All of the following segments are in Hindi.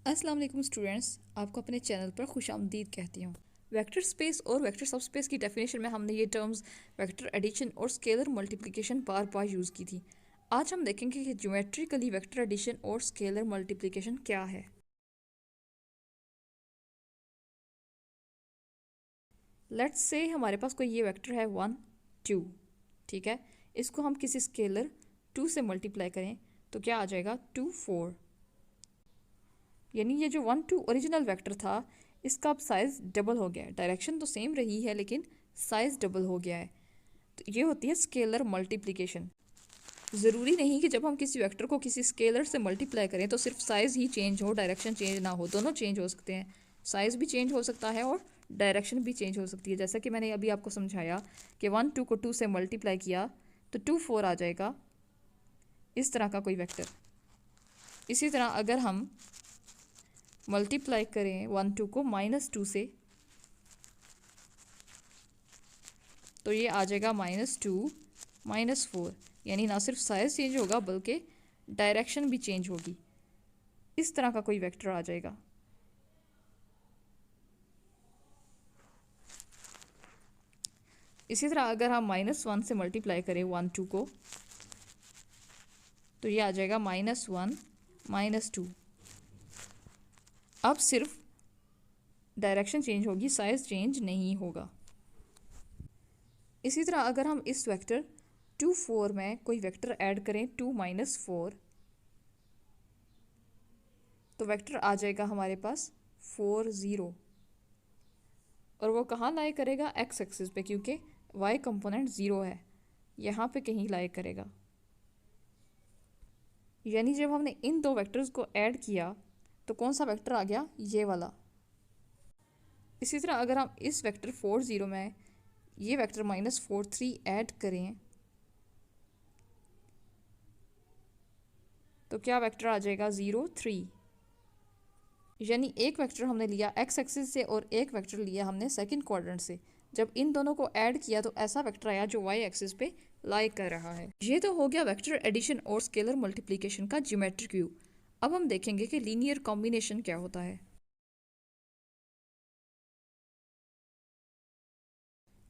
अस्सलाम वालेकुम स्टूडेंट्स, आपको अपने चैनल पर खुशामदीद कहती हूँ। वेक्टर स्पेस और वेक्टर सबस्पेस की डेफिनेशन में हमने ये टर्म्स वेक्टर एडिशन और स्केलर मल्टीप्लिकेशन बार बार यूज़ की थी। आज हम देखेंगे कि ज्योमेट्रिकली वेक्टर एडिशन और स्केलर मल्टीप्लिकेशन क्या है। लेट्स से हमारे पास कोई ये वेक्टर है 1 2, ठीक है। इसको हम किसी स्केलर 2 से मल्टीप्लाई करें तो क्या आ जाएगा 2 4। यानी ये जो 1 2 ओरिजिनल वेक्टर था इसका अब साइज़ डबल हो गया है। डायरेक्शन तो सेम रही है लेकिन साइज़ डबल हो गया है। तो ये होती है स्केलर मल्टीप्लिकेशन। ज़रूरी नहीं कि जब हम किसी वेक्टर को किसी स्केलर से मल्टीप्लाई करें तो सिर्फ साइज़ ही चेंज हो, डायरेक्शन चेंज ना हो। दोनों चेंज हो सकते हैं, साइज़ भी चेंज हो सकता है और डायरेक्शन भी चेंज हो सकती है। जैसा कि मैंने अभी आपको समझाया कि 1 2 को 2 से मल्टीप्लाई किया तो 2 4 आ जाएगा, इस तरह का कोई वेक्टर। इसी तरह अगर हम मल्टीप्लाई करें 1 2 को -2 से तो ये आ जाएगा -2 -4। यानी ना सिर्फ साइज चेंज होगा बल्कि डायरेक्शन भी चेंज होगी। इस तरह का कोई वेक्टर आ जाएगा। इसी तरह अगर हम -1 से मल्टीप्लाई करें 1 2 को तो ये आ जाएगा -1 -2। अब सिर्फ डायरेक्शन चेंज होगी, साइज चेंज नहीं होगा। इसी तरह अगर हम इस वेक्टर 2 4 में कोई वेक्टर ऐड करें 2 -4 तो वेक्टर आ जाएगा हमारे पास 4 0। और वो कहाँ लाई करेगा? एक्स एक्सिस पे, क्योंकि वाई कंपोनेंट 0 है, यहाँ पे कहीं लाई करेगा। यानी जब हमने इन दो वेक्टर्स को ऐड किया तो कौन सा वेक्टर आ गया? ये वाला। इसी तरह अगर हम इस वेक्टर 4 0 में ये वेक्टर -4 3 ऐड करें तो क्या वेक्टर आ जाएगा? 0 3। यानी एक वेक्टर हमने लिया एक्स एक्सिस से और एक वेक्टर लिया हमने सेकंड क्वाड्रेंट से। जब इन दोनों को ऐड किया तो ऐसा वेक्टर आया जो वाई एक्सिस पे लाई कर रहा है। ये तो हो गया वेक्टर एडिशन और स्केलर मल्टीप्लिकेशन का ज्योमेट्रिक व्यू। अब हम देखेंगे कि लीनियर कॉम्बिनेशन क्या होता है।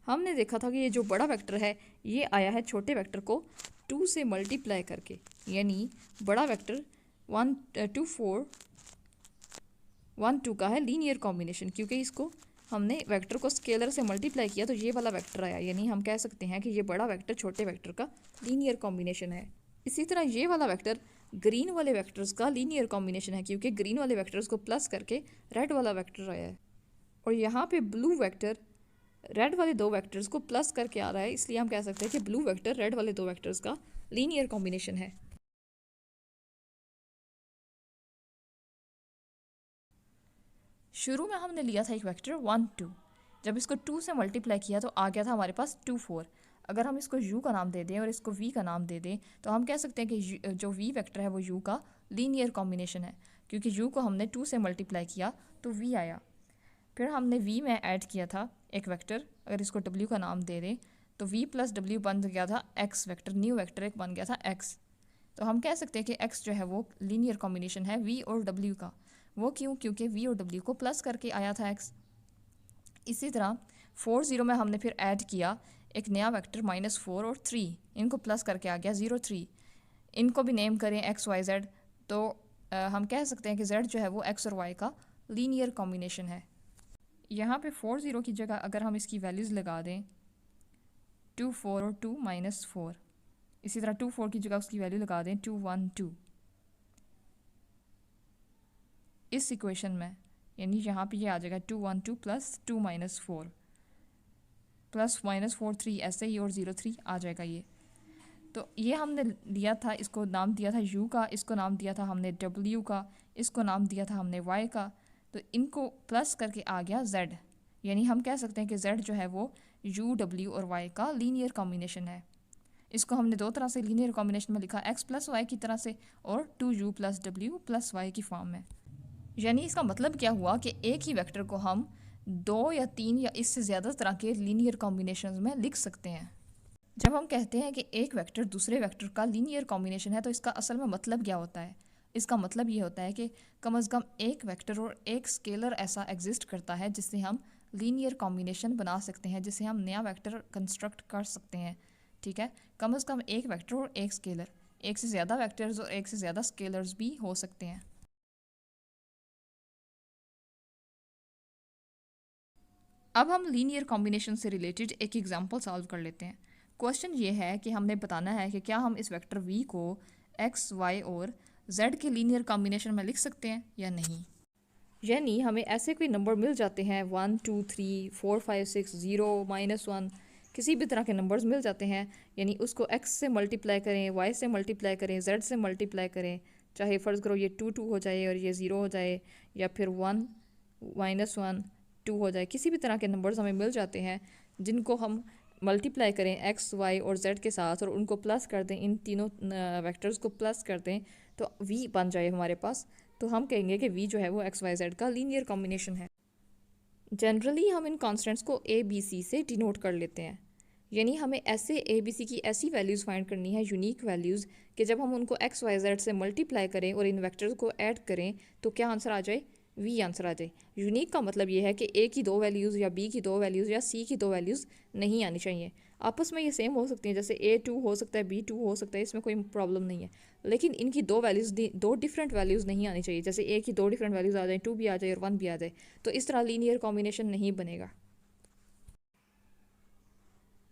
हमने देखा था कि ये जो बड़ा वेक्टर है ये आया है छोटे वेक्टर को 2 से मल्टीप्लाई करके। यानी बड़ा वेक्टर 1 2 4 1 2 का है लीनियर कॉम्बिनेशन, क्योंकि इसको हमने वेक्टर को स्केलर से मल्टीप्लाई किया तो ये वाला वेक्टर आया। यानी हम कह सकते हैं कि ये बड़ा वेक्टर छोटे वेक्टर का लीनियर कॉम्बिनेशन है। इसी तरह ये वाला वेक्टर ग्रीन वाले वेक्टर्स का लीनियर कॉम्बिनेशन है, क्योंकि ग्रीन वाले वेक्टर्स को प्लस करके रेड वाला वेक्टर आया है। और यहाँ पे ब्लू वेक्टर रेड वाले दो वेक्टर्स को प्लस करके आ रहा है, इसलिए हम कह सकते हैं कि ब्लू वेक्टर रेड वाले दो वेक्टर्स का लीनियर कॉम्बिनेशन है। शुरू में हमने लिया था एक वेक्टर 1 2। जब इसको 2 से मल्टीप्लाई किया तो आ गया था हमारे पास 2 4। अगर हम इसको u का नाम दे दें और इसको v का नाम दे दें तो हम कह सकते हैं कि जो v वेक्टर है वो u का लीनियर कॉम्बिनेशन है, क्योंकि u को हमने 2 से मल्टीप्लाई किया तो v आया। फिर हमने v में ऐड किया था एक वेक्टर, अगर इसको w का नाम दे दें तो v प्लस w बन गया था x वेक्टर, न्यू वेक्टर एक बन गया था x। तो हम कह सकते हैं कि x जो है वो लीनियर कॉम्बिनेशन है v और w का। वो क्यों? क्योंकि v और w को प्लस करके आया था x। इसी तरह 4 0 में हमने फिर ऐड किया एक नया वेक्टर -4 और 3, इनको प्लस करके आ गया 0 3। इनको भी नेम करें x y z तो हम कह सकते हैं कि z जो है वो x और y का लीनियर कॉम्बिनेशन है। यहाँ पे 4 0 की जगह अगर हम इसकी वैल्यूज़ लगा दें 2 4 और 2 -4, इसी तरह 2 4 की जगह उसकी वैल्यू लगा दें 2 1 2 इस इक्वेशन में, यानी यहाँ पे ये आ जाएगा 2 1 2 प्लस 2 -4 प्लस -4 3 ऐसे ही और 0 3 आ जाएगा ये। तो ये हमने लिया था, इसको नाम दिया था u का, इसको नाम दिया था हमने w का, इसको नाम दिया था हमने y का। तो इनको प्लस करके आ गया z। यानी हम कह सकते हैं कि z जो है वो u w और y का लीनियर कॉम्बिनेशन है। इसको हमने दो तरह से लीनियर कॉम्बिनेशन में लिखा, x प्लस वाई की तरह से और 2u plus w plus y की फॉर्म में। यानी इसका मतलब क्या हुआ कि एक ही वेक्टर को हम 2 या 3 या इससे ज़्यादा तरह के लीनियर कॉम्बिनेशंस में लिख सकते हैं। जब हम कहते हैं कि एक वेक्टर दूसरे वेक्टर का लीनियर कॉम्बिनेशन है तो इसका असल में मतलब क्या होता है? इसका मतलब ये होता है कि कम से कम एक वेक्टर और एक स्केलर ऐसा एग्जिस्ट करता है जिससे हम लीनियर कॉम्बिनेशन बना सकते हैं, जिससे हम नया वेक्टर कंस्ट्रक्ट कर सकते हैं। ठीक है, कम से कम एक वेक्टर और एक स्केलर, एक से ज़्यादा वेक्टर्स और एक से ज़्यादा स्केलर्स भी हो सकते हैं। अब हम लीनियर कॉम्बिनेशन से रिलेटेड एक एग्जांपल सॉल्व कर लेते हैं। क्वेश्चन ये है कि हमने बताना है कि क्या हम इस वेक्टर v को x, y और z के लीनियर कॉम्बिनेशन में लिख सकते हैं या नहीं। यानी हमें ऐसे कोई नंबर मिल जाते हैं 1 2 3 4 5 6 0 -1, किसी भी तरह के नंबर्स मिल जाते हैं। यानी उसको x से मल्टीप्लाई करें, y से मल्टीप्लाई करें, z से मल्टीप्लाई करें, चाहे फ़र्ज़ करो ये 2 2 हो जाए और ये 0 हो जाए, या फिर 1 -1 2 हो जाए। किसी भी तरह के नंबर्स हमें मिल जाते हैं जिनको हम मल्टीप्लाई करें x, y और z के साथ और उनको प्लस कर दें, इन तीनों वेक्टर्स को प्लस कर दें तो v बन जाए हमारे पास। तो हम कहेंगे कि v जो है वो x, y, z का लीनियर कॉम्बिनेशन है। जनरली हम इन कॉन्स्टेंट्स को a, b, c से डिनोट कर लेते हैं। यानी हमें ऐसे a, b, c की ऐसी वैल्यूज़ फाइंड करनी है, यूनिक वैल्यूज़, कि जब हम उनको x, y, z से मल्टीप्लाई करें और इन वेक्टर्स को ऐड करें तो क्या आंसर आ जाए, v आंसर आ जाए। यूनिक का मतलब ये है कि a की दो वैल्यूज़ या b की दो वैल्यूज़ या c की दो वैल्यूज़ नहीं आनी चाहिए। आपस में ये सेम हो सकती हैं, जैसे a 2 हो सकता है, b 2 हो सकता है, इसमें कोई प्रॉब्लम नहीं है। लेकिन इनकी दो वैल्यूज़, दो डिफरेंट वैल्यूज़ नहीं आनी चाहिए। जैसे a की दो डिफरेंट वैल्यूज़ आ जाए, 2 भी आ जाए और 1 भी आ जाए, तो इस तरह लीनियर कॉम्बिनेशन नहीं बनेगा।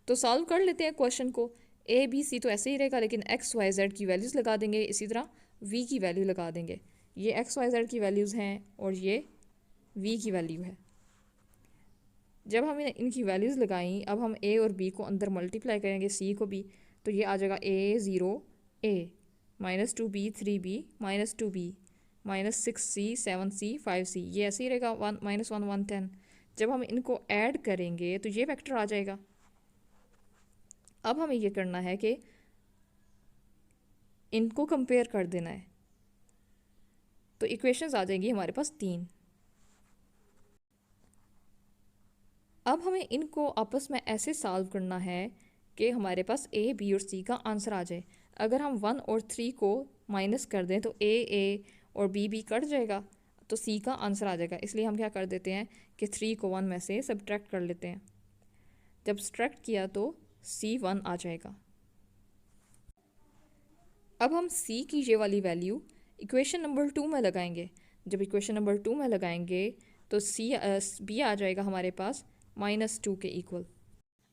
तो सॉल्व कर लेते हैं क्वेश्चन को। ए बी सी तो ऐसे ही रहेगा, लेकिन एक्स वाई जेड की वैल्यूज़ लगा देंगे, इसी तरह वी की वैल्यू लगा देंगे। ये एक्स वाई जेड की वैल्यूज़ हैं और ये वी की वैल्यू है। जब हमने इनकी वैल्यूज़ लगाई, अब हम ए और बी को अंदर मल्टीप्लाई करेंगे, सी को भी, तो ये आ जाएगा a 0 a -2b 3b -2b -6c 7c 5c, ये ऐसे ही रहेगा। 1 -1 1 10। जब हम इनको ऐड करेंगे तो ये वेक्टर आ जाएगा। अब हमें ये करना है कि इनको कंपेयर कर देना है, तो इक्वेशंस आ जाएंगी हमारे पास 3। अब हमें इनको आपस में ऐसे सॉल्व करना है कि हमारे पास a, b और c का आंसर आ जाए। अगर हम 1 और 3 को माइनस कर दें तो a और b कट जाएगा, तो c का आंसर आ जाएगा। इसलिए हम क्या कर देते हैं कि 3 को 1 में से सब्ट्रैक्ट कर लेते हैं। जब सब्ट्रैक्ट किया तो c 1 आ जाएगा। अब हम c की ये वाली वैल्यू इक्वेशन नंबर 2 में लगाएंगे। जब इक्वेशन नंबर 2 में लगाएंगे तो b आ जाएगा हमारे पास -2 के इक्वल।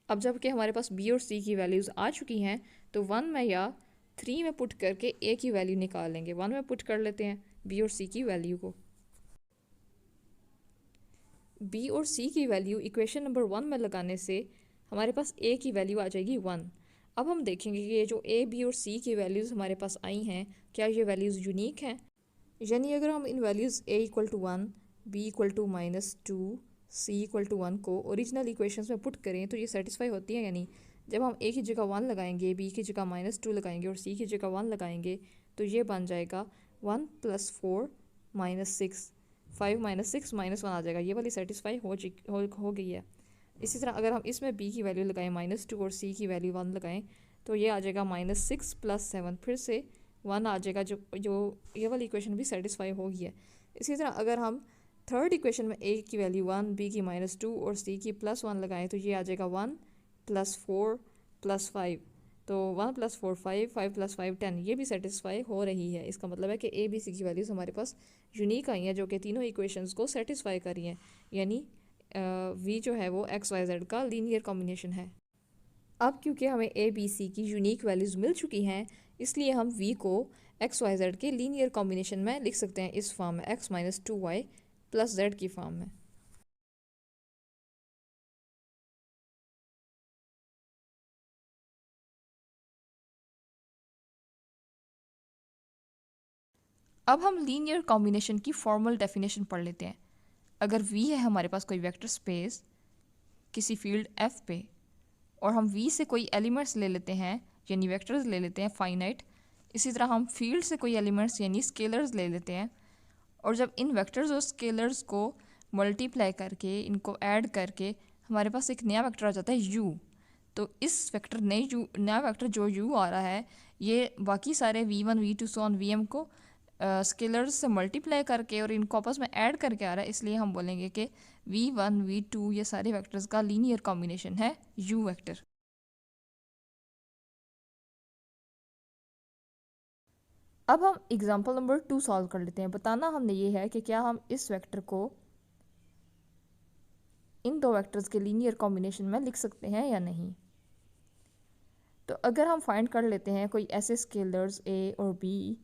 अब जब कि हमारे पास b और c की वैल्यूज़ आ चुकी हैं तो 1 में या 3 में पुट करके a की वैल्यू निकाल लेंगे। 1 में पुट कर लेते हैं b और c की वैल्यू को। b और c की वैल्यू इक्वेशन नंबर 1 में लगाने से हमारे पास a की वैल्यू आ जाएगी 1। अब हम देखेंगे कि ये जो a, b और c की वैल्यूज़ हमारे पास आई हैं, क्या ये वैल्यूज़ यूनिक हैं। यानी अगर हम इन वैल्यूज़ a = 1, b = -2, c = 1 को ओरिजिनल इक्वेशंस में पुट करें तो ये सेटिस्फाई होती है। यानी जब हम a की जगह 1 लगाएंगे, b की जगह -2 लगाएंगे और c की जगह 1 लगाएंगे तो ये बन जाएगा 1 + 4 -6, 5 - 6 -1 आ जाएगा। ये वाली सेटिस्फाई हो गई है। इसी तरह अगर हम इसमें b की वैल्यू लगाएं -2 और c की वैल्यू 1 लगाएं तो ये आ जाएगा -6 + 7, फिर से 1 आ जाएगा, जो ये वाली इक्वेशन भी सेटिस्फाई हो गई है। इसी तरह अगर हम थर्ड इक्वेशन में a की वैल्यू 1, b की -2 और c की +1 लगाएं तो ये आ जाएगा 1 + 4 + 5, तो 1 + 4 5, 5 + 5 10, ये भी सेटिस्फाई हो रही है। इसका मतलब है कि a, b, c की वैल्यूज़ हमारे पास यूनिक आई हैं जो कि तीनों इक्वेशंस को सेटिस्फाई कर रही हैं। यानी v जो है वो x, y, z का लीनियर कॉम्बिनेशन है। अब क्योंकि हमें a, b, c की यूनिक वैल्यूज़ मिल चुकी हैं, इसलिए हम v को x, y, z के लीनियर कॉम्बिनेशन में लिख सकते हैं, इस फॉर्म में x - 2y + z की फॉर्म में। अब हम लीनियर कॉम्बिनेशन की फॉर्मल डेफिनेशन पढ़ लेते हैं। अगर v है हमारे पास कोई वेक्टर स्पेस किसी फील्ड f पे, और हम v से कोई एलिमेंट्स ले लेते हैं यानी वेक्टर्स ले लेते हैं फाइनाइट, इसी तरह हम फील्ड से कोई एलिमेंट्स यानी स्केलर्स ले लेते हैं, और जब इन वेक्टर्स और स्केलर्स को मल्टीप्लाई करके इनको ऐड करके हमारे पास एक नया वेक्टर आ जाता है u। तो इस वेक्टर नया वेक्टर जो u आ रहा है, ये बाकी सारे v1 v2 so on vm को स्केलर्स से मल्टीप्लाई करके और इनको आपस में ऐड करके आ रहा है, इसलिए हम बोलेंगे कि v1 v2 ये सारे वेक्टर्स का लीनियर कॉम्बिनेशन है u वेक्टर। अब हम एग्जांपल नंबर 2 सॉल्व कर लेते हैं। बताना हमने ये है कि क्या हम इस वेक्टर को इन दो वेक्टर्स के लीनियर कॉम्बिनेशन में लिख सकते हैं या नहीं। तो अगर हम फाइंड कर लेते हैं कोई ऐसे स्केलर्स a और b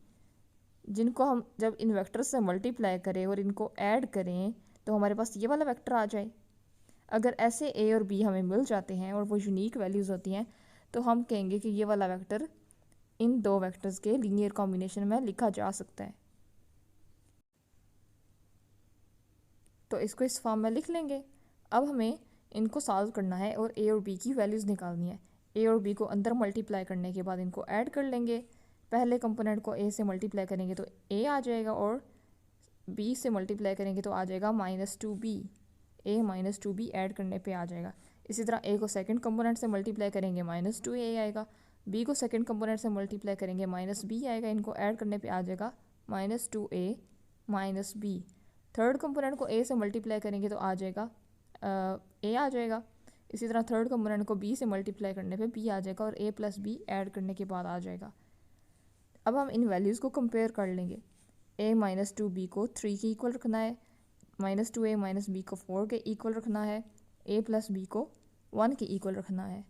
जिनको हम जब इन वेक्टर्स से मल्टीप्लाई करें और इनको ऐड करें तो हमारे पास ये वाला वेक्टर आ जाए। अगर ऐसे a और b हमें मिल जाते हैं और वो यूनिक वैल्यूज़ होती हैं तो हम कहेंगे कि ये वाला वेक्टर इन दो वेक्टर्स के लीनियर कॉम्बिनेशन में लिखा जा सकता है। तो इसको इस फॉर्म में लिख लेंगे। अब हमें इनको सॉल्व करना है और a और b की वैल्यूज़ निकालनी है। a और b को अंदर मल्टीप्लाई करने के बाद इनको ऐड कर लेंगे। पहले कंपोनेंट को a से मल्टीप्लाई करेंगे तो a आ जाएगा और b से मल्टीप्लाई करेंगे तो आ जाएगा -2b। a -2b ऐड करने पे आ जाएगा। इसी तरह a को सेकंड कंपोनेंट से मल्टीप्लाई करेंगे -2a आएगा। b को सेकंड कंपोनेंट से मल्टीप्लाई करेंगे -b आएगा। इनको ऐड करने पे आ जाएगा -2a -b। थर्ड कंपोनेंट को a से मल्टीप्लाई करेंगे तो आ जाएगा a आ जाएगा। इसी तरह थर्ड कंपोनेंट को b से मल्टीप्लाई करने पे b आ जाएगा और a + b ऐड करने के बाद आ जाएगा। अब हम इन वैल्यूज़ को कंपेयर कर लेंगे। a -2b को 3 के इक्वल रखना है, -2a -b को 4 के इक्वल रखना है, a + b को 1 के इक्वल रखना है।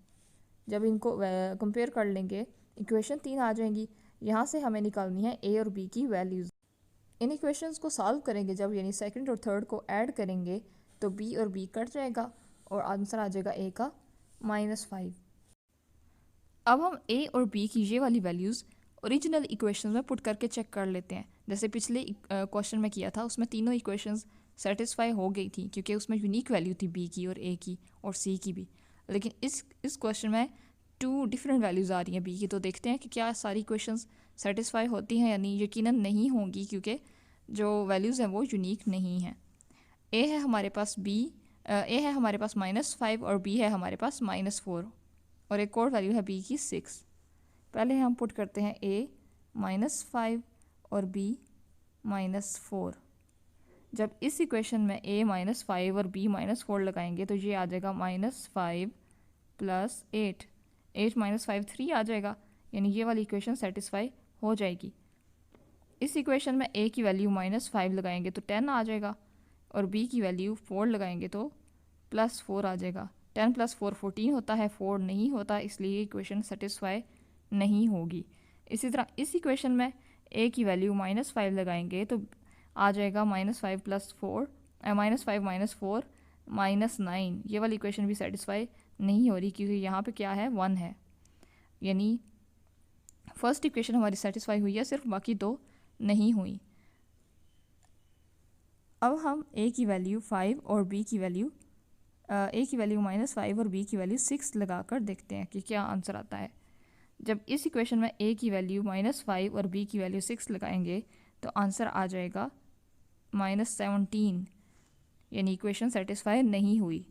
जब इनको कंपेयर कर लेंगे इक्वेशन 3 आ जाएंगी। यहाँ से हमें निकालनी है a और b की वैल्यूज़। इन इक्वेशंस को सॉल्व करेंगे जब, यानी सेकंड और थर्ड को ऐड करेंगे तो b और b कट जाएगा और आंसर आ जाएगा a का -5। अब हम a और b की ये वाली वैल्यूज़ ओरिजिनल इक्वेशंस में पुट करके चेक कर लेते हैं। जैसे पिछले क्वेश्चन में किया था, उसमें तीनों इक्वेशंस सेटिस्फाई हो गई थी क्योंकि उसमें यूनिक वैल्यू थी b की और a की और c की भी। लेकिन इस क्वेश्चन में 2 डिफरेंट वैल्यूज़ आ रही हैं b की। तो देखते हैं कि क्या सारी इक्वेशंस सेटिस्फाई होती हैं या नहीं। यकीनन नहीं होंगी क्योंकि जो वैल्यूज़ हैं वो यूनिक नहीं हैं। a है हमारे पास a है हमारे पास -5 और b है हमारे पास -4 और एक और वैल्यू है b की 6। पहले हम पुट करते हैं a -5 और b -4। जब इस इक्वेशन में a -5 और b -4 लगाएंगे तो ये आ जाएगा -5 + 8। 8 - 5 3 आ जाएगा, यानी ये वाली इक्वेशन सेटिस्फाई हो जाएगी। इस इक्वेशन में a की वैल्यू -5 लगाएंगे तो 10 आ जाएगा और b की वैल्यू 4 लगाएंगे तो +4 आ जाएगा। 10 + 4 14 होता है, 4 नहीं होता, इसलिए इक्वेशन सेटिस्फाई नहीं होगी। इसी तरह इस इक्वेशन में a की वैल्यू -5 लगाएंगे तो आ जाएगा -5 + 4 -5 - 4 -9। ये वाली इक्वेशन भी सेटिस्फाई नहीं हो रही क्योंकि यहाँ पे क्या है 1 है, यानी फर्स्ट इक्वेशन हमारी सेटिस्फाई हुई है सिर्फ, बाकी दो नहीं हुई। अब हम a की वैल्यू 5 और b की वैल्यू a की वैल्यू -5 और b की वैल्यू 6 लगा कर देखते हैं कि क्या आंसर आता है। जब इस इक्वेशन में a की वैल्यू -5 और b की वैल्यू 6 लगाएंगे तो आंसर आ जाएगा -17, यानी इक्वेशन सेटिस्फाई नहीं हुई।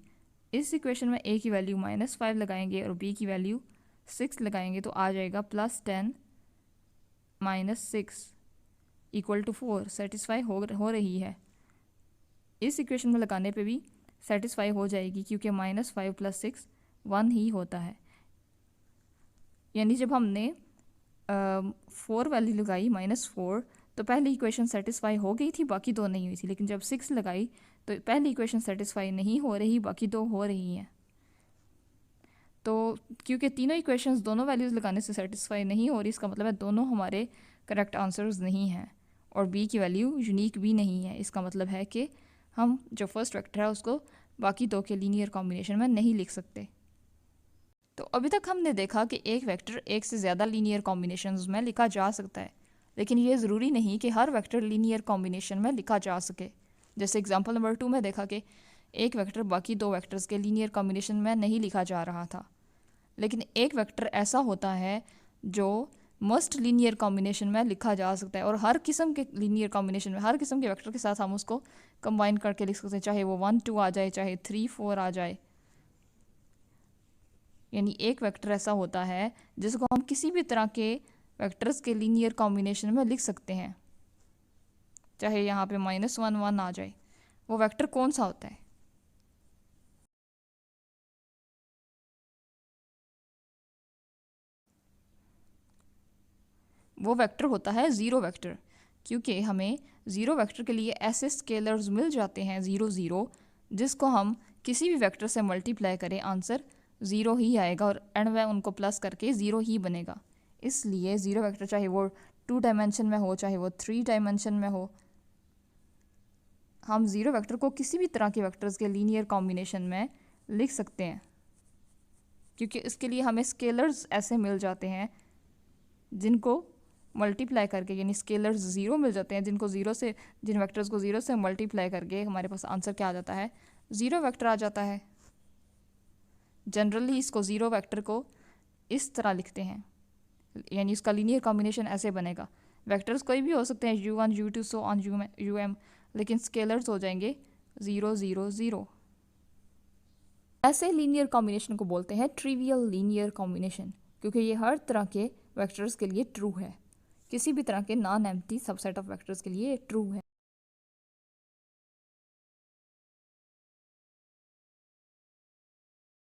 इस इक्वेशन में a की वैल्यू -5 लगाएंगे और b की वैल्यू 6 लगाएंगे तो आ जाएगा +10 - 6 = 4। सेटिस्फाई हो रही है। इस इक्वेशन में लगाने पे भी सेटिस्फाई हो जाएगी क्योंकि -5 + 6 1 ही होता है। यानी जब हमने 4 वैल्यू लगाई -4 तो पहली इक्वेशन सेटिस्फाई हो गई थी, बाकी दो नहीं हुई थी। लेकिन जब 6 लगाई तो पहली इक्वेशन सेटिस्फाई नहीं हो रही, बाकी दो हो रही हैं। तो क्योंकि तीनों इक्वेशंस दोनों वैल्यूज़ लगाने से सेटिस्फाई नहीं हो रही, इसका मतलब है दोनों हमारे करेक्ट आंसर्स नहीं हैं और b की वैल्यू यूनिक भी नहीं है। इसका मतलब है कि हम जो फर्स्ट वेक्टर है उसको बाकी दो के लीनियर कॉम्बिनेशन में नहीं लिख सकते। तो अभी तक हमने देखा कि एक वेक्टर एक से ज़्यादा लीनियर कॉम्बिनेशंस में लिखा जा सकता है, लेकिन ये ज़रूरी नहीं कि हर वेक्टर लीनियर कॉम्बिनेशन में लिखा जा सके। जैसे एग्जांपल नंबर 2 में देखा कि एक वेक्टर बाकी दो वेक्टर्स के लीनियर कॉम्बिनेशन में नहीं लिखा जा रहा था, लेकिन एक वेक्टर ऐसा होता है जो मस्ट लीनियर कॉम्बिनेशन में लिखा जा सकता है और हर किस्म के लीनियर कॉम्बिनेशन में, हर किस्म के वेक्टर के साथ हम उसको कंबाइन करके लिख सकते हैं, चाहे वो 1 2 आ जाए, चाहे 3 4 आ जाए। यानी एक वेक्टर ऐसा होता है जिसको हम किसी भी तरह के वेक्टर्स के लीनियर कॉम्बिनेशन में लिख सकते हैं। चाहे यहाँ पे -1 1 आ जाए, वो वेक्टर कौन सा होता है? वो वेक्टर होता है ज़ीरो वेक्टर, क्योंकि हमें ज़ीरो वेक्टर के लिए ऐसे स्केलर्स मिल जाते हैं 0 0, जिसको हम किसी भी वेक्टर से मल्टीप्लाई करें आंसर ज़ीरो ही आएगा और एंड में उनको प्लस करके ज़ीरो ही बनेगा। इसलिए ज़ीरो वेक्टर चाहे वो 2 डायमेंशन में हो चाहे वो 3 डायमेंशन में हो, हम ज़ीरो वेक्टर को किसी भी तरह के वेक्टर्स के लीनियर कॉम्बिनेशन में लिख सकते हैं, क्योंकि इसके लिए हमें स्केलर्स ऐसे मिल जाते हैं जिनको मल्टीप्लाई करके, यानी स्केलर्स ज़ीरो मिल जाते हैं जिनको ज़ीरो से, जिन वेक्टर्स को ज़ीरो से मल्टीप्लाई करके हमारे पास आंसर क्या आ जाता है? ज़ीरो वेक्टर आ जाता है। जनरली इसको ज़ीरो वेक्टर को इस तरह लिखते हैं, यानी इसका लीनियर कॉम्बिनेशन ऐसे बनेगा। वेक्टर्स कोई भी हो सकते हैं, u1 u2 so on um, लेकिन स्केलर्स हो जाएंगे 0 0 0। ऐसे लीनियर कॉम्बिनेशन को बोलते हैं ट्रिवियल लीनियर कॉम्बिनेशन, क्योंकि ये हर तरह के वेक्टर्स के लिए ट्रू है। किसी भी तरह के non empty subset of vectors के लिए ट्रू है।